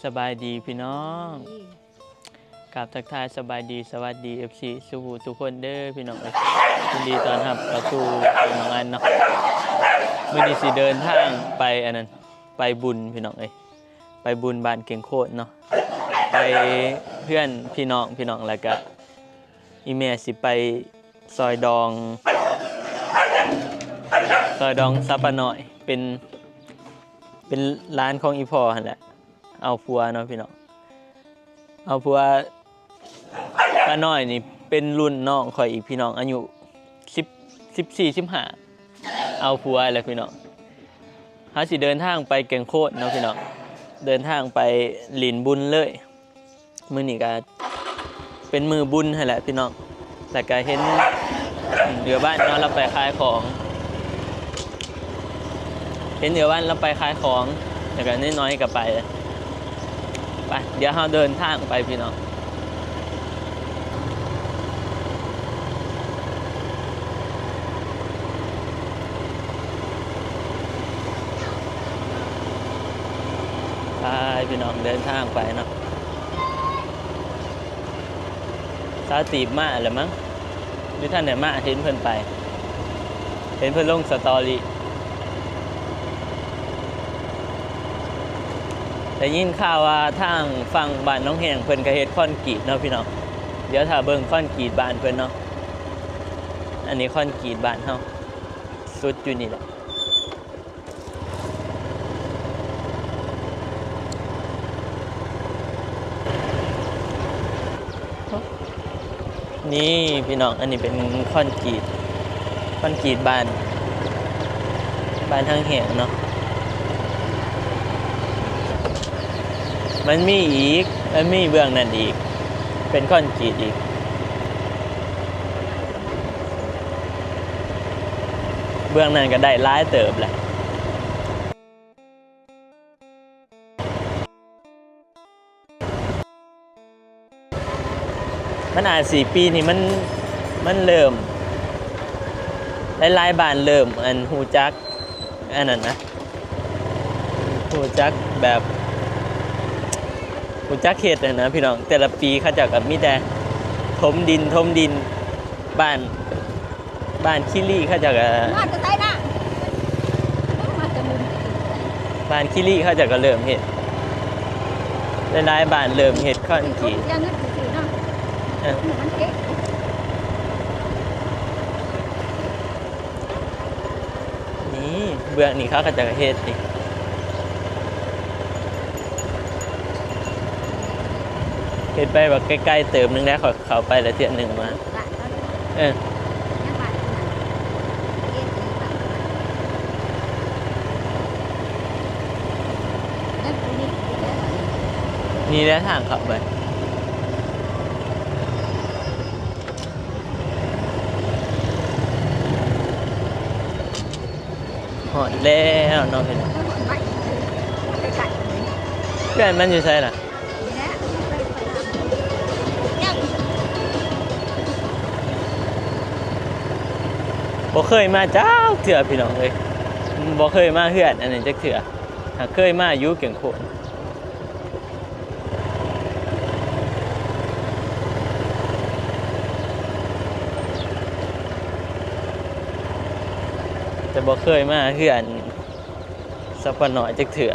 สบายดีพี่น้องกับทักทายสบายดีสวัสดี FC สุภูทุกคนเด้อพี่น้องเอ้ยยินดีต้อนรับเข้าสู่น้องอันเนาะมื้อนี้สิเดินทางไปอันนั้นไปบุญพี่น้องเอ้ยไปบุญบ้านเก่งโคตรเนาะไปเพื่อนพี่น้องแล้วก็อีเมสิไปซอยดองซับปะหน่อยเป็นร้านของอีพ่อหั่นแหละเอาผัวเนาะพี่น้องเอาผัวป้าน้อยนี่เป็นรุ่นน้องข่อยอีกพี่น้องอายุ14-15เอาผัวอะไรพี่น้องเฮาสิเดินทางไปแก่งโคตรเนาะพี่น้องเดินทางไปหลินบุญเลยมื้อนี้ก็เป็นมือบุญหั่นแหละพี่น้องแล้วก็เห็นเดือบ้านเนาะเราไปขายของเห็นเดือบ้านเราไปขายของแล้วก็น้อยๆก็ไปเดี๋ยวเราเดินทางไปพี่น้องไปพี่น้องเดินทางไปเนาะสาตีบมาแล้วมั้งหรือท่านไหนมาเห็นเพิ่นไปเห็นเพิ่นลงสตอรี่แต่ยินข่าวว่าทางฝั่งบ้านน้องแหงเพิ่นก็เฮ็ดคอนกรีตเนาะพี่น้องเดี๋ยวถ้าเบิ่งคอนกรีตบ้านเพิ่นเนาะอันนี้คอนกรีตบ้านเฮาสุดอยู่นี่แหละนี่พี่น้องอันนี้เป็นคอนกรีตบ้านทางแหงเนาะมันมีเบื้องนั้นอีกเป็นคอนกรีตอีกเบื้องนั้นก็ได้หลายเติบแหละมันอาจ4 ปีนี่มันเริ่มหลายบ้านเริ่มอันฮู้จักอันนั้นนะฮู้จักแบบฮู้จักเขตนะพี่น้องแต่ละปีเขาจะกับมีแต่ถมดินบ้านคิรี่เขาจะกับบ้านคิรี่เขาจะก็เริ่มเฮ็ดหลายบ้านเริ่มเฮ็ดคอนกรีตนี่เบื้องนี่เขาก็จะเฮ็ดนี่เฮ็ดไปแบบใกล้ๆเติมนึงแล้วเขาไปแล้วเที่ยนึงมานี่แล้วทางเข้าไปหอดแล้วเนาะเพื่อนมันอยู่ใช่ล่ะบ่เคยมาจ้าเถื่อพี่น้องเลยบ่เคยมาเฮือนอันนี้จักเถื่อหากเคยมาอยู่เก่งโคตรแต่บ่เคยมาเฮือนสักปะหน่อยจักเถื่อ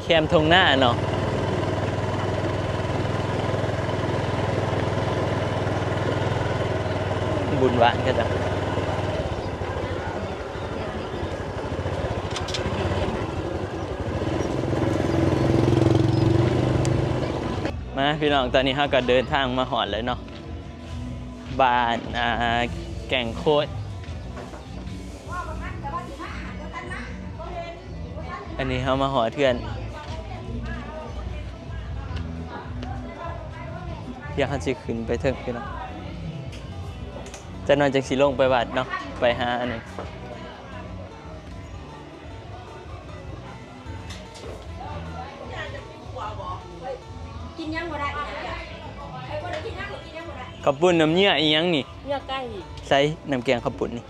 แคมทงหน้าเนาะบุญหวานก็จะมาพี่น้องตอนนี้เราก็เดินทางมาหอดเลยเนาะบ้านแก่งโคตรอันนี้เรามาหอเทือนอยากให้สิขึ้นไปเถิงพี่น้องจะนอนจากสีลงไปวัดเนาะไปหาอันนี้กินยังบ่ได้ข้าวปุ้นน้ำเงี้ยอีหยังนี่เนื้อไก่ใส่น้ำแกงข้าวปุ้นนี่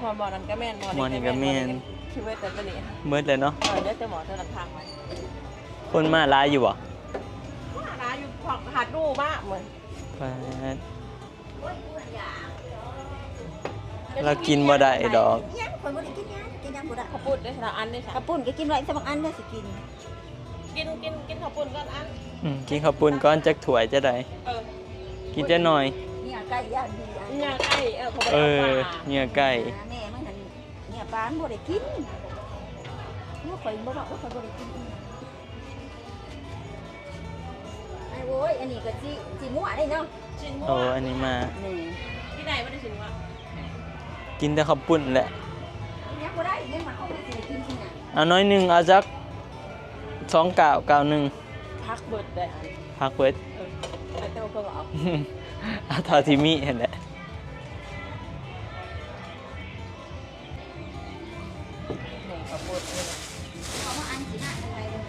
หมอนั่นก็แม่นหมอนี่ก็แม่นชีวิตแต่ตัวนี้เบิดเลยเนาะเดี๋ยวจะหมอเท่าหลังทางไว้ คนมาหลายอยู่บ่ ว่าร้านอยู่ผักหัดดูมากเหมือน แปดเรากินบ่ได้ดอก ยังคนบ่ได้กินยังกินยังบ่ได้ ข้าวปุ้นได้สระอันได้ส กระปุ่นก็กินไว้สักอันได้สิกิน กินข้าวปุ้นก่อนอัน กินข้าวปุ้นก้อนจักถ้วยจะได้ เออ กินจะหน่อย เนี่ยไก่ย่างดีอัน เนี่ยไก่เขาไป เอ เอา อ ปลา เนี่ยไก่ แม่มันหั่นเนี่ยปลามันบ่ได้กินเนี่ยข่อยบ่บอกว่าข่อยบ่ได้กินไอ้โว้ยอันนี้ก็สิมั่วได้เนาะ ชิ้นหมู โอ้อันนี้มา นี่ ที่ไหนไม่ได้ชิ้นหมู กินแต่ข้าวปุ้นแหละ ยังบ่ได้ยังมาเอาไปสิกินที่น่ะ เอาน้อยหนึงเอาจัก2 กาว1 พักเบิดได้อัน พักเบิด ไอ้เจ้าเพิ่งเอา เอาเท่าที่มีเห็นแหละ หมูข้าวปุ้น เขาว่าอันสิน่ะจังได๋บ่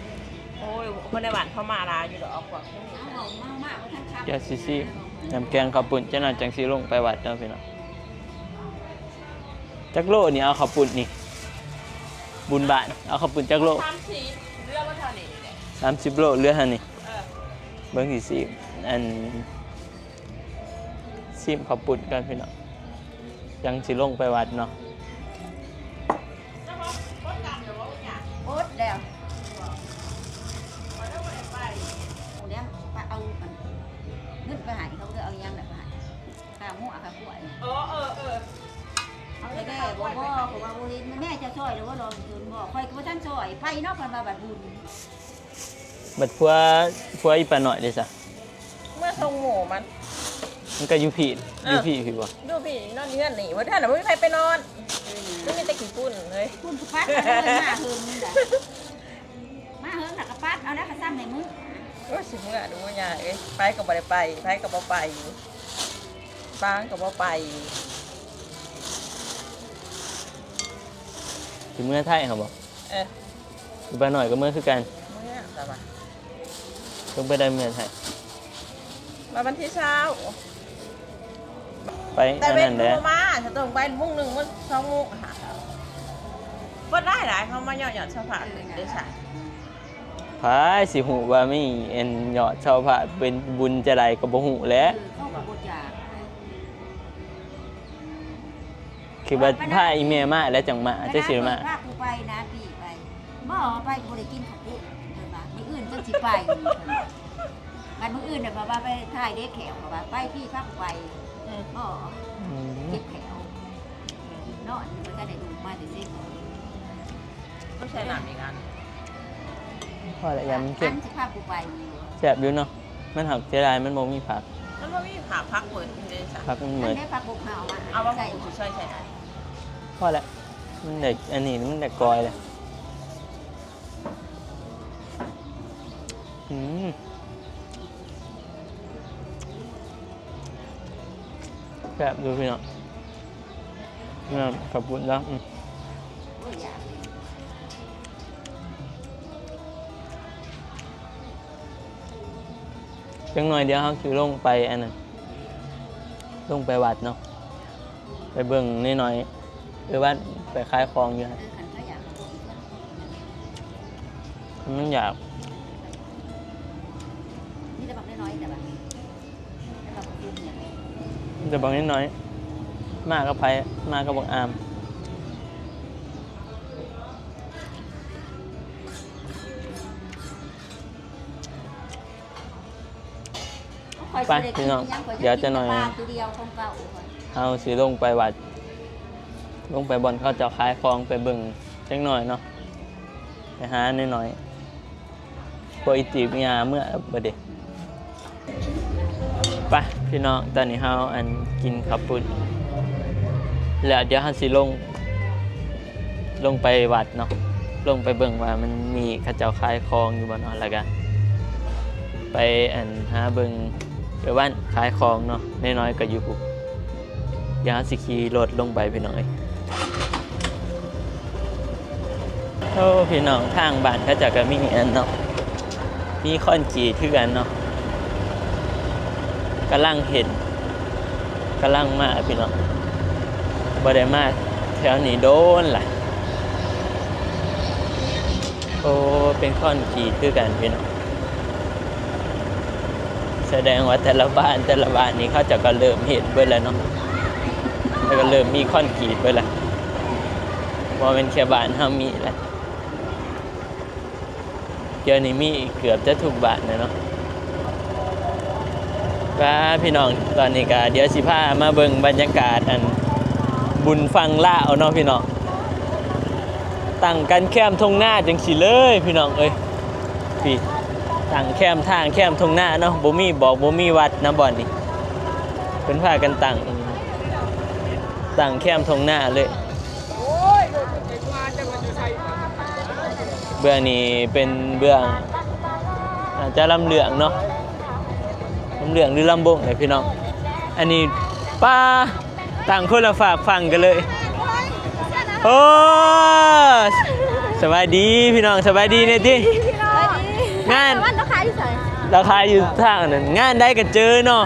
โอ้ยคนในบ้านเขามาลาอยู่ดอกกว่า เอามากๆบ่ทันคับ แกซิซี่น้ำแกงข้าวปุ้นจะน่าจังสิลงไปวัดเนาะพี่น้องจักโลนี่เอาข้าวปุ้นนี่บุญบาทเอาข้าวปุ้นจักโล ทำสีเรื่องว่าเท่านี้แหละ 30 โลเหลือหั่นนี่ เออ เบิ่งสิอันซิมข้าวปุ้นกันพี่น้องยังสิลงไปวัดเนาะ เจ้าของคนกำเดี๋ยวว่าอย่าง โอ๊ตแล้ว ไปแล้วไปไป โอ้เดี๋ยวไปเอาอันเงินไปให้เขาเด้อเอายังน่ะไปให้ข้าวหมูอ่ะข้าวกล้วย เออ เอาได้แก่บ่บ่ผมว่าบ่เห็นแม่จะช่วยหรือว่าลองคืนบ่ค่อยก็บ่ทันช่วยไผเนาะเพิ่นว่าบัดบุญ บัดพัวอีปลาหน่อยเด้ซะ เมื่อทรงหมูมัน มันก็อยู่ผิดอยู่ผิดพี่บ่ ดูพี่นอนเงื่อนหนีว่าท่านไม่มีใครไปนอนไม่มีแต่ขี้ฝุ่นเลย คุณสุปัดเอาเงินมาเฮิงนี่แหละมาเฮิงน่ะก็ปัดเอาแล้วก็ซ้ำในมือ โอ้สิเมื่อดูว่าอย่างเอ้ยไปกับบ่ได้ไปไปกับบ่ไปบางกับบ่ไป สิเมื่อไทยเขาบ่ เออ อีปลาหน่อยก็เมื่อคือกัน เมื่อแต่ว่า ต้องไปได้เมื่อไทย มาวันที่เช้า ไป แต่ อัน เว้ นั้น นแหละ มาจะต้องไปมุ่งหนึ่งมุ่งสองมุ่งหาก็ได้หลายเขามาหยอดสภาพได้ใช่ พายสิหูว่ามีเอ็นยอดชาวพระเป็นบุญจะใดก็บ่ฮู้แหล้ว เข้าก็บ่อยาก คือว่าพาอีเมลมาแล้วจังมาจะสิมา พากูไปนะพี่ไปบ่ไปบ่ได้กินข้าวปุ้นเพิ่นว่ามื้ออื่นจังสิไปมันมื้ออื่นน่ะว่าไปถ่ายเด็กแขวว่าไปพี่พากูไปบ่เด็กแขวนอนมันก็ได้ดูมาแต่สิ ไม่ใช่หนามอีกอัน พอแล้วยามมันเก็บ อันสิพากูไป แซ่บอยู่เนาะมันหักเสียดายมันบ่มีผัก มันก็มีผ่าพักเปิดได้ใช่ ผักมันเห มั มื น อน ได้พากูเข้ามา เอาว่า ใส่ ผมช่วยใช่ไหม พอแล้วมันเด็กอันนี้มันเด็กกอยเลยแซ่บดูพี่เนาะนี่ขอบคุณแล้ว บ่อยาก จังหน่อยเดียวเขาคือลงไปอันนั้นลงไปวัดเนาะไปเบิ่งนิดหน่อยหรือว่าไปขายของอยู่ฮะ คันเขาอยาก มันอยาก นี่จะบอกน้อยๆแต่ว่าแล้วก็คุมเนี่ย จะบอกนิดหน่อยมากก็ไปมากก็บอกอาม ไปพี่น้องเดี๋ยวจะหน่อย ปลาตัวเดียวของเก่า เอาสิลงไปวัด ลงไปบอนเขาเจะขายของไปเบิ่งจังหน่อยเนาะไปหาหน่อยๆพออีจีบยาเมื่อบ่เด็ไปพี่น้องตอนนี้เฮาอันกินข้าวปุ้นแล้วเดี๋ยวเฮาสิลงไปวัดเนาะลงไปเบิ่งว่ามันมีเขาเจ้าขายของอยู่บ่เนาะแล้วก็ไปอันหาเบิ่งไปบ้านขายของเนาะน้อยๆก็อยู่ปุ๊บเดี๋ยวเฮาสิขี่รถลงไปพี่น้องเอ้ยโอ้พี่น้องทางบ้านเขาเจะก็มีอันเนาะมีคอนกรีตคือกันเนาะกำลังเห็นกำลังมาพี่น้องบ่ได้มาแถวนี้โดนล่ะ โอ้เป็นคอนกรีตคือกันพี่น้องแสดงว่าแต่ละบ้านนี่เขาจะก็เริ่มเห็นเบิดแล้วเนาะแล้วก็เริ่มมีคอนกรีตเบิดแล้วว่าเป็นแค่บ้านเฮามีแหละเดี๋ยวนี้มีเกือบจะทุกบ้านนะเนาะว่าพี่น้องตอนนี้ก็เดี๋ยวสิพามาเบิ่งบรรยากาศอันบุญฟังล่าเอาเนาะพี่น้องตั้งกันแคมทงหน้าจังสิเลยพี่น้องเอ้ยพี่ตั้งแคมทางแคมทงหน้าเนาะบ่มีบอกบ่มีวัดนะบ่อนนี่เพิ่นพากันตั้งแคมทงหน้าเลยเบื้องนี้เป็นเบื้องอาจจะลำเหลืองเนาะลำเหลืองหรือลำบงเลยพี่น้องอันนี้ป้าต่างคนละฝากฟังกันเลยโอ้สบายดีพี่น้องสบายดีเนี่ยที่งานราคาอยู่ไหนราคาอยู่ทางนั้นงานได้ก็เจอเนาะ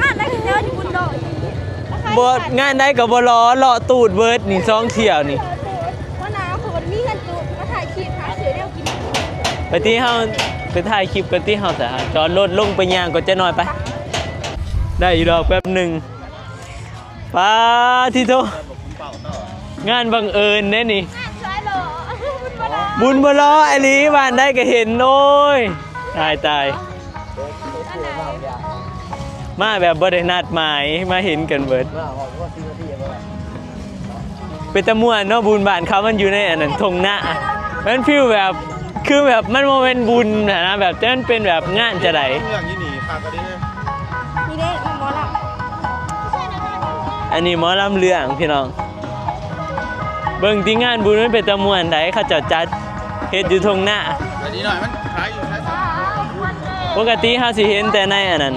งานได้ก็เจอที่บุญโดดงานได้กับบล้อเลาะตูดเบิร์ดนี่ซองเที่ยวนี่ว่าน้าคนมีเงินตูดมาถ่ายคลิปหาเสือเดียวกินไปที่เฮาไปถ่ายคลิปกันที่เฮาแต่จอดรถลงไปย่างก็จะน้อยไปได้อีกดอกแป๊บหนึ่งป้าที่โตงานบังเอิญเนี่ยนี่บุญบล้อไอ้ลีบ้านได้ก็เห็นโอ้ยตายมาแบบบ่ได้นัดหมายมาเห็นกันเบิดเป็นตะม่วนเนาะบุญบ้านเขามันอยู่ในอันนั้นทงหน้ามันฟีลแบบคือแบบมันโมเมนต์บุญนะแบบจะมันเป็นแบบงานจะไหนอันนี้หมอลำเรื่องพี่น้องเบิ่งที่งานบุญมันเป็นตะม่วนใดเขาเจ้าจัดเฮ็ดอยู่ทงหน้าอันนี้หน่อยมันขายอยู่แค่ปกติเฮาสิเห็นแต่ในอันนั้น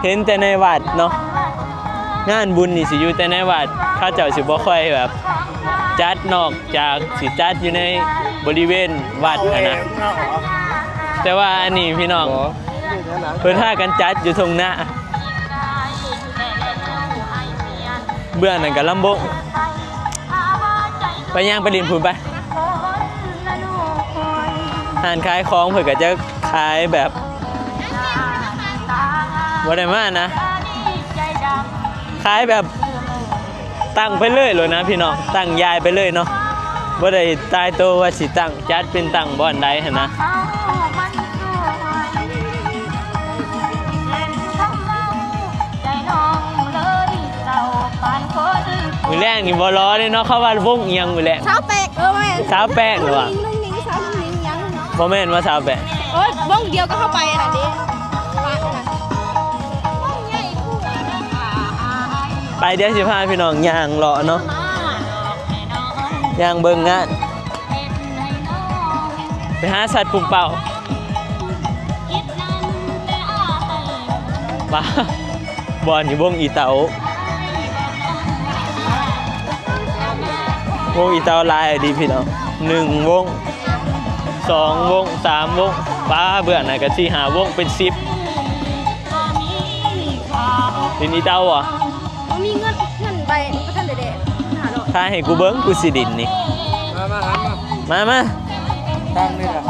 เห็นแต่ในวัดเนาะงานบุญนี่สิอยู่แต่ในวัดเขาเจ้าสิบ่ค่อยแบบจัดนอกจากสิจัดอยู่ในบริเวณวัดนะแต่ว่าอันนี้พี่น้องเพิ่นพากันจัดอยู่ทงหน้าเบื้องนั้นก็ลำบงไปย่างไปลินพุ่นไปร้านขายของเพิ่นก็จะขายแบบบ่ได้มานะขายแบบตั้งไปเลยเลยนะพี่น้องตั้งยายไปเลยเนาะบ่ได้ตายโตว่าสิตั้งจัดเป็นตั้งบ่อนใดหั่นนะมือแรกนี่บ่ล้อเลยเนาะเขาว่าวงเอียงมือแรกสาวแปะแม่สาวแปะหรือว่าบ่แม่นว่าสาวแปะวงเดียวก็เข้าไปอันนี้ไปเดี๋ยวสิพาพี่น้องย่างเลาะเนาะย่างเบิ่งงานไปหาสัตว์ปุ่มเป่าป้าบอลอยู่วงอีเต๋าวงอีเต๋าลายดีพี่น้อง1 วง 2 วง 3 วงป้าเบื่อไหนกันที่หาวงเป็น10ดินอีเต๋าอ่ะมีเงินไปก็ท่านเด็ดหาดอกถ้าให้กูเบิ้งกูสิดินนี่มาตั้งนี่ล่ะ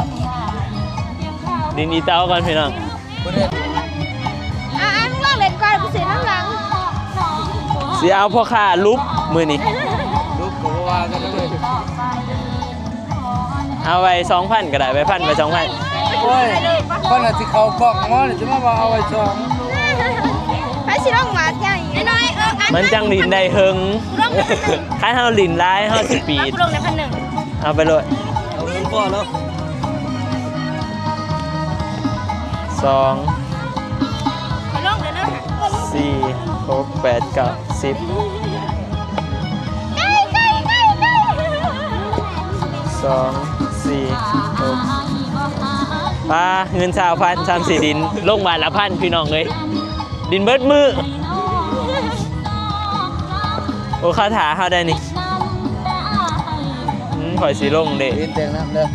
ดินอีเต๋าก่อนพี่น้องมึงลองเล่นก่อนกูเสียน้ำหลังสิเอาพ่อค้าลุบมือนี่ลูกก็ว่ากันเลยเอาไป 2,000 ก็ได้ไป1,000ไป 2,000โอ้ยคนน่ะสิเข้ากล่องงอนี่สิมาว่าเอาไว้2ไปสิลองมาใหญ่น้อยมันจังลินได้เฮงถ้าเฮาลินร้ายเฮาสิปีดลงใน1,000เอาไปเลยเอาเงินก่อนแล้ว2 ลงเลยนะ4 6 8 9 10ใกล้2 4 6ป้าเงิน1,000 3-4ดินลงมาละ1,000พี่น้องเลยดินเบิดมือโอ้คาถาเฮาได้นี่ข่อยสิลงเด้ดินแต่งน้ำเด้อ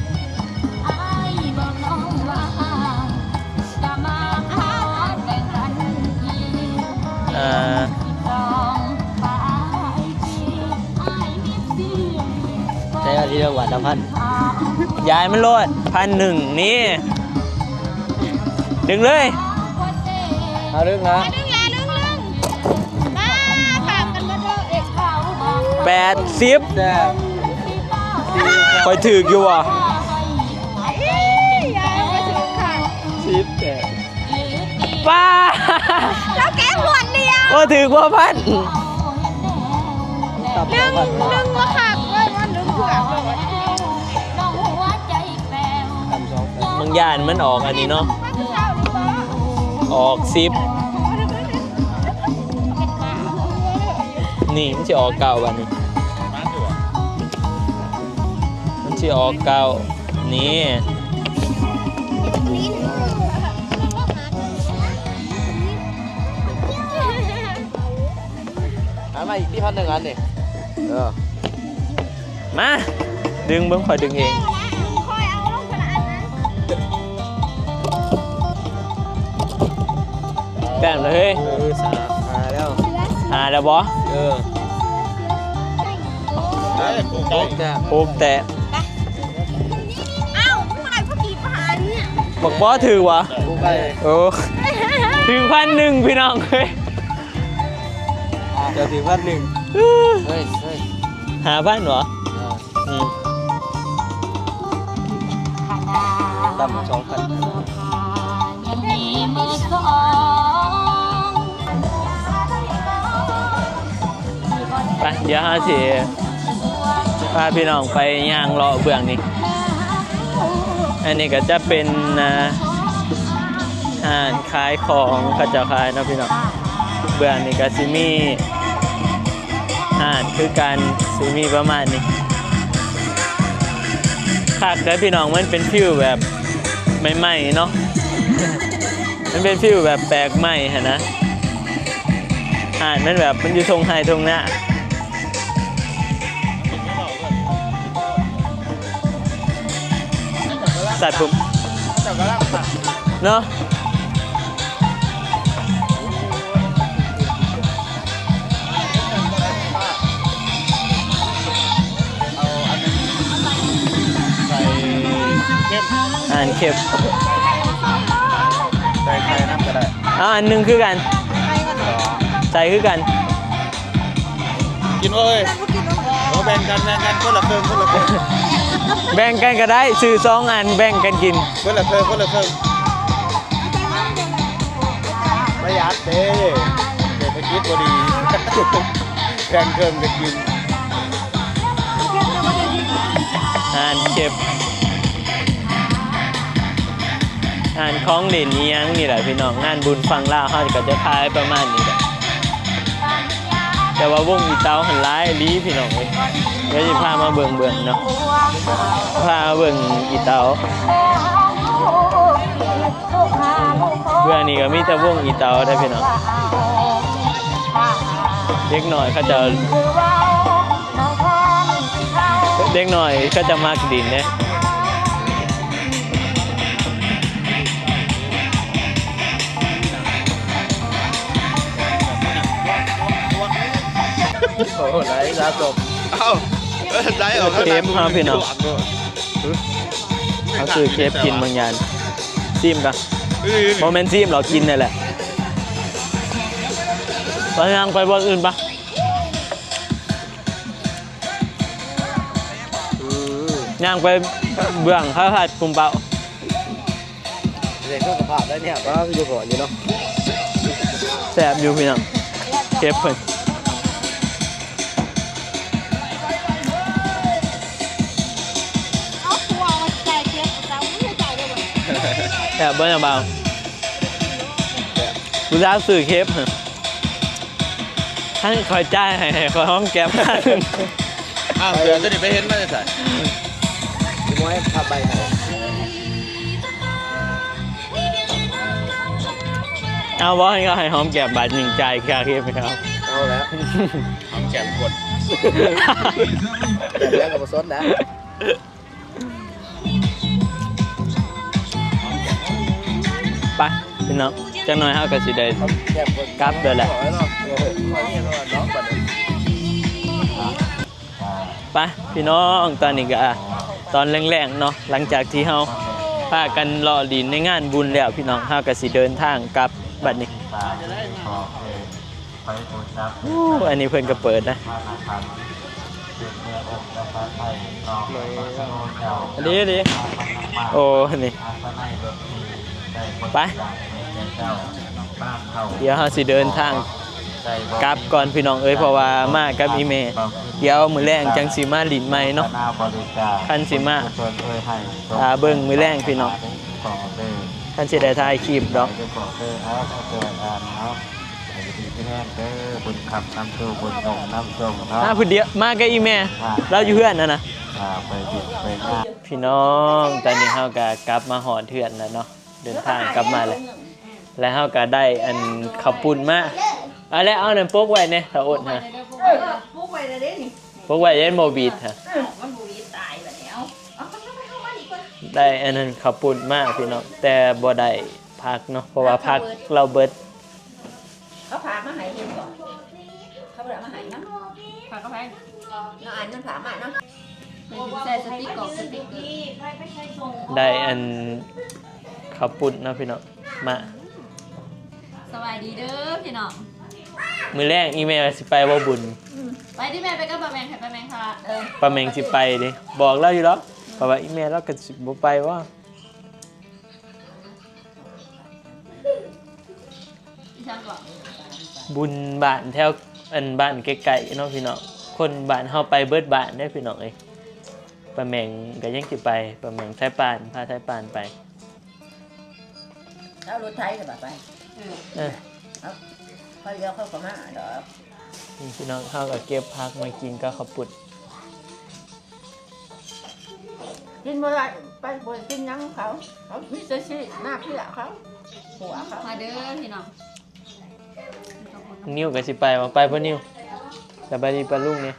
ใช้อาทิตย์ละวันละ1,000 ยายมันโลด1,100นี่ดึงเลย เอาเรื่องนะ ดึงแล้วดึงมาถามกันมาเด้อเอกเขา 80 แซ่บ คอยถือกอยู่ว่ะ ยายมาถึงค่ะ 10แต่ป้า แล้วแก้มหลวดเดียว ก็ถือกว่าพัน ดึงมาขักไว้ว่าดึงเผือกเลย บางย่านมันออกอันนี้เนาะ มาถึงเช้าดีกว่า ออก10นี่มันจะออกเก่าวันนี้มันจะออกเก่านี่ หามาอีกที่1,100อันนี่มา ดึงเบิ้งคอยดึงเอง คอยเอาลงกระดานนะ แต้มเลยเฮ้ย หาแล้ว หาแล้วบอ โอ้แซ่บ โอมแตะ เอ้าเมื่อไหร่พวกกี่ปลาเนี่ย บอกบอถือวะ กูไป โอ้ถือ1,100พี่น้องเฮ้ย เดี๋ยวถึง1,100เฮ้ย หาพันเหรออืม ตำ2,000 ไปเดี๋ยวหาสิพาพี่น้องไปย่างเลาะเบื้องนี้อันนี้ก็จะเป็นห้านขายของเขาเจะขายเนาะพี่น้องเบื้องนี้ก็สิมีห้านคือการสิมีประมาณนี้คักแล้วพี่น้องมันเป็นฟิวแบบใหม่ๆเนาะ มันเป็นฟิวแบบแปลกใหม่ฮะนะห้านมันแบบมันอยู่ทงไฮทงหน้าสัตว์ผมเนาะอ่านเข็บ ใส่ไข่น้ำก็ได้ อันหนึงคือกันใจคือกัน กินว่าเอ้ยเราแบ่งกันคนละครึ่ง แบ่งกันก็ได้ซื้อ2 อันแบ่งกันกิน คนละครึ่งประหยัดเด้เศรษฐกิจบ่ดีแบ่งครึ่งกันกิน อ่านเข็บอ่านของเล่นนี้ยังนี่แหละพี่น้องงานบุญฟังล่าวเขาก็จะคล้ายประมาณนี้แหละแต่ว่าวงอีเตาหันร้ายลีพี่น้องเลยเดี๋ยวจะพามาเบิ่งเนาะพามาเบิ่งอีเตาเบื่อนี่ก็มีแต่วงอีเตาได้พี่น้องเด็กหน่อยเขาจะเด็กหน่อยก็จะมากดินเนี่ยโอ้โหไหนลาจบเอ้าได้ออก เคฟครับพี่น้องเขาคือเคฟกินบางอย่างซิมกันโมเมนต์ซิมเรากินนี่แหละไปยังไปบนอื่นปะย่างไปเบื้องข้าวผัดกุมเปล่า เด็กก็สภาพได้เนี่ยก็อยู่ก่อนอยู่เนาะ แซ่บอยู่พี่น้องเคฟเพิ่น เอาตัวมาใจเจ็บเราไม่ใจเลยว่ะ แซ่บเบิ้ลเบากูจะซื้อเคฟท่านคอยจ่ายให้คอยห้องแก๊ป อ้าวเดี๋ยวจะนี่ไปเห็นมาจะใส่พี่ม้อยพาไปไหน เอาบอสก็ให้หอมแก้มบาทหนึ่งใจายค่าเคฟไปครับ เอาแล้วทำแกมกดแกมแล้วกับผสมนะ ไปพี่น้องจังหน่อยเฮาก็สิได้ แกมกด กลับเด้อแหละไปพี่น้องตอนนี้ก็ ตอนแรงๆเนาะหลังจากที่เฮาพากันรอดินในงานบุญแล้วพี่น้องเฮาก็สิเดินทางกลับบัดนี้อันนี้เพิ่นก็เปิดนะอันนี้โอ้นี่ไปเดี๋ยวเฮาสิเดินทางกลับก่อนพี่น้องเอ้ยเพราะว่ามากับอีเมเดี๋ยวมื้อแรงจังสิมาลิ้นใหม่เนาะคันสิมาเบิ่งมื้อแรงพี่น้องคันสิได้ถ่ายคลิปดอกบุญขับน้ำโชบุญส่งน้ำส่งเนาะ ผู้เดียวมากับอีเมเราอยู่เฮือนน่ะนะ ไปบิดไปหน้า พี่น้องตอนนี้เฮาก็กลับมาหอดเฮือนแล้วเนาะเดินทางกลับมาแล้วแล้วเฮาก็ได้อันข้าวปุ้นมาเอาแล้วเอานั่นโปกไว้เนี่ยถ้าอดฮะ ปุ๊กไว้เลยเด้นี่ โปกไว้ยันโมบีดฮะ มันบ่มีตายแบบนี้เอาเข้ามาดีกว่า ได้อันนั้นข้าวปุ้นมาพี่น้องแต่บ่ได้พักเนาะเพราะว่าพักเราเบิด เขาพามาให้เห็นก่อนเขาบ่ได้มาให้นะพาเขาไปน้องอันมันพามาเนาะใส่สติ๊กกรอกสติ๊กเกอร์ ได้อันข้าวปุ้นเนาะพี่น้องมา สวัสดีเด้อพี่น้อง มื้อแรกอีเมลสิไปบ่บุญ ไปที่แม่ไปกับป้าแมงค่ะป้าแมงค่ะ ป้าแมงสิไปดิบอกเราอยู่แล้วเพราะว่าอีเมลเราก็สิบ่ไปว่า ดิฉันบอก บุญบ้านแถวอันบ้านไกลๆเนาะพี่น้องคนบ้านเฮาไปเบิดบ้านได้พี่น้องเอ้ยป้าแมงก็ยังสิไปป้าแมงสายปานพาสายปานไป เอารถไถก็แบบไป เออ เขาเลี้ยวเข้าก็มาดอก นี่พี่น้องเฮาก็เก็บผักมากินก็ข้าวปุ้น กินบ่ได้ไปบ่กินหยังเขามีเสื้อชีหน้าเพื่อเขาหัวเขา มาเด้อพี่น้อง นิ้วก็สิไปว่าไปบ่นิ้วสบายดีปะลุงเนี่ย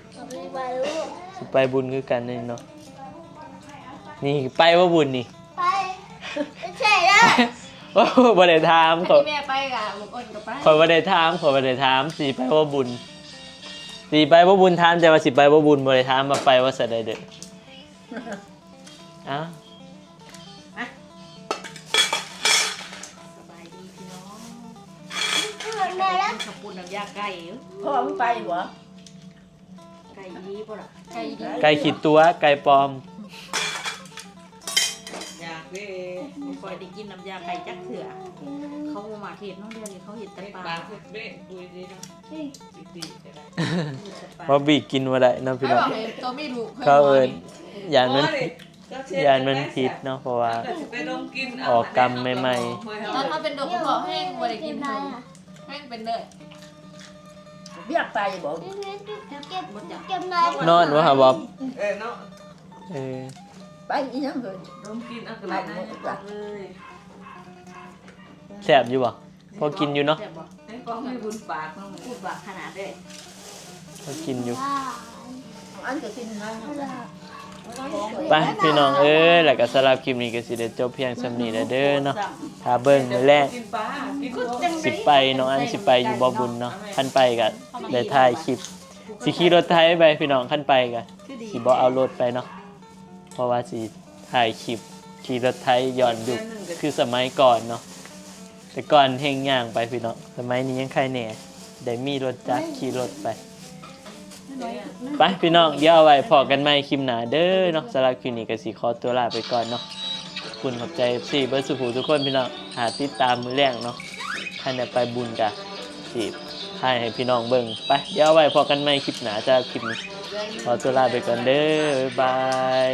สิไปบุญคือกันนี่เนาะนี่ไปบ่บุญนี่ ไปใช่แล้ว โอ้บ่ได้ถามเขา ที่แม่ไปกับบุกอ้นกับไป ขอยบ่ได้ถามขอยบ่ได้ถามสิไปบ่บุญสิไปบ่บุญถามแต่ว่าสิไปบ่บุญบ่ได้ถามว่าไปว่าซะได้เด้ออ้าว สบายดีพี่น้องแม่แล้วขอบคุณน้ำยาไก่ พ่อมึงไปบ่ ไก่ดีป่ะล่ะไก่ดี ไก่ขีดตัวไก่ปลอม อยากเด้ ไม่ค่อยได้กินน้ำยาไก่จักเถื่อเขามาเทศน้องเดือนนี้เขาเห็ดแต่ปลา บางคนเบ้ดูดีนะดีๆได้ เพราะบีกินบ่ได้เนาะพี่น้อง ตัวไม่รู้ เขาเอิ้นยานมันผิดเนาะเพราะว่าออกกรรมใหม่ ตอนเขาเป็นดอกกระแห้งบ่ได้กินนมแห้งเป็นเลย เรียกไปบ่ นอนวะฮะบ๊อบ เนาะ เออ ไปอีหยังเพิ่น ลมกินอักระนะเลย แซ่บอยู่บ่พอกินอยู่เนาะ แต่บอก ให้ฟ้องให้บุญปากน้อง พูดบากขนาดเลย พอกินอยู่ อันก็กินน้อย ไปพี่น้องเอ้ยแล้วก็สำหรับคลิปนี้ก็สิได้จบเพียงส่ำนี้แล้วเด้อเนาะถ้าเบิ่งมื้อแรก กินปลากิน สิไปน้องอันสิไปอยู่บ่บุญเนาะคันไปก็ได้ถ่ายคลิปสิขี่รถไถไปพี่น้องคันไปก็สิบ่เอารถไปเนาะเพราะว่าสิถ่ายคลิปขี่รถไถย้อนยุคคือสมัยก่อนเนาะแต่ก่อนเฮงย่างไปพี่น้องสมัยนี้ยังใครแหน่ได้มีรถจักรขี่รถไปไปพี่น้องเดี๋ยวเอาไว้พอกันใหม่คลิปหน้าเด้อเนาะสำหรับคลิปนี้ก็สิขอตัวลาไปก่อนเนาะขอบคุณขอบใจ FC เบิร์ดสุภูทุกคนพี่น้องหาติดตามมื้อแรงเนาะท่านได้ไปบุญกะสิให้พี่น้องเบิ่งไปเดี๋ยวเอาไว้พอกันใหม่คลิปหน้าสำหรับคลิปนี้ขอตัวลาไปก่อนเด้อบ๊ายบาย